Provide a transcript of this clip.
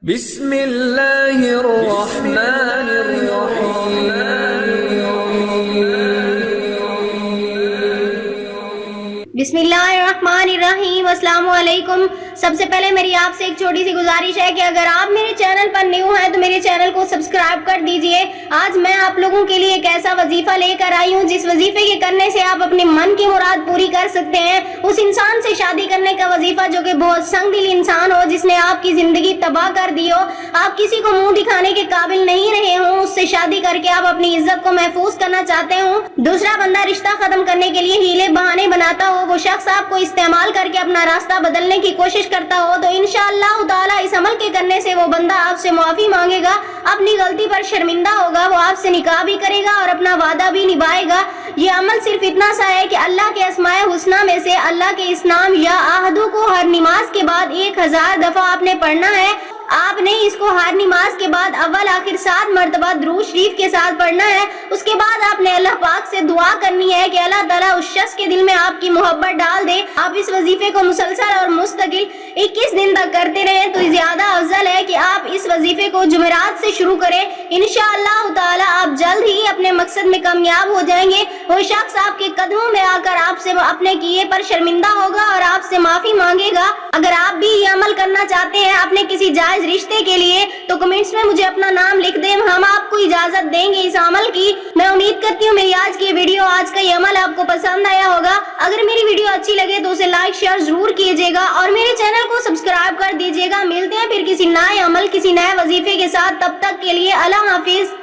بسم اللہ الرحمن الرحیم بسم اللہ الرحمن الرحیم۔ السلام علیکم۔ سب سے پہلے میری آپ سے ایک چھوٹی سی گزارش ہے کہ اگر آپ میرے چینل پر نیو ہیں تو میرے چینل کو سبسکرائب کر دیجئے۔ آج میں آپ لوگوں کے لیے ایک ایسا وظیفہ لے کر آئی ہوں جس وظیفے کے کرنے سے آپ اپنے من کی مراد پوری کر سکتے ہیں۔ اس انسان سے شادی کرنے کا وظیفہ جو کہ بہت سنگ دل انسان ہو، جس نے آپ کی زندگی تباہ کر دی ہو، آپ کسی کو منہ دکھانے کے قابل نہیں رہے ہوں، اس سے شادی کر کے آپ اپنی عزت کو محفوظ کرنا چاہتے ہوں۔ دوسرا بندہ رشتہ ختم کرنے کے لیے ہیلے بہانے بناتا ہو، وہ شخص آپ کو استعمال کر کے اپنا راستہ بدلنے کی کوشش کرتا ہو، تو انشاءاللہ تعالی اس عمل کے کرنے سے وہ بندہ آپ سے معافی مانگے گا، اپنی غلطی پر شرمندہ ہوگا، وہ آپ سے نکاح بھی کرے گا اور اپنا وعدہ بھی نبھائے گا۔ یہ عمل صرف اتنا سا ہے کہ اللہ کے اسماء الحسنی میں سے اللہ کے اس نام یا احدو کو ہر نماز کے بعد 1000 دفعہ آپ نے پڑھنا ہے۔ آپ نے اس کو ہر نماز کے بعد اول آخر 7 مرتبہ درود شریف کے ساتھ پڑھنا ہے۔ اس کے بعد آپ نے اللہ پاک سے دعا کرنی ہے کہ اللہ تعالیٰ اس شخص کے دل میں آپ کی محبت ڈال دے۔ آپ اس وظیفے کو مسلسل اور مستقل 21 دن تک کرتے رہیں تو زیادہ افضل ہے کہ آپ اس وظیفے کو جمعرات سے شروع کریں۔ انشاءاللہ تعالیٰ آپ جلد ہی اپنے مقصد میں کامیاب ہو جائیں گے۔ وہ شخص آپ کے قدموں میں آ کر آپ سے اپنے کیے پر شرمندہ ہوگا اور آپ سے معافی مانگے گا۔ اگر آپ بھی یہ عمل کرنا چاہتے ہیں اپنے کسی جائز رشتے کے لیے تو کمنٹس میں مجھے اپنا نام لکھ دیں، ہم آپ کو اجازت دیں گے اس عمل کی۔ میں امید کرتی ہوں میری آج کی ویڈیو، آج کا یہ عمل آپ کو پسند آیا ہوگا۔ اگر میری ویڈیو اچھی لگے تو اسے لائک شیئر ضرور کیجیے گا اور میرے چینل کو سبسکرائب کر دیجیے گا۔ ملتے ہیں پھر کسی نئے عمل، کسی نئے وظیفے کے ساتھ، تب تک کے لیے اللہ حافظ۔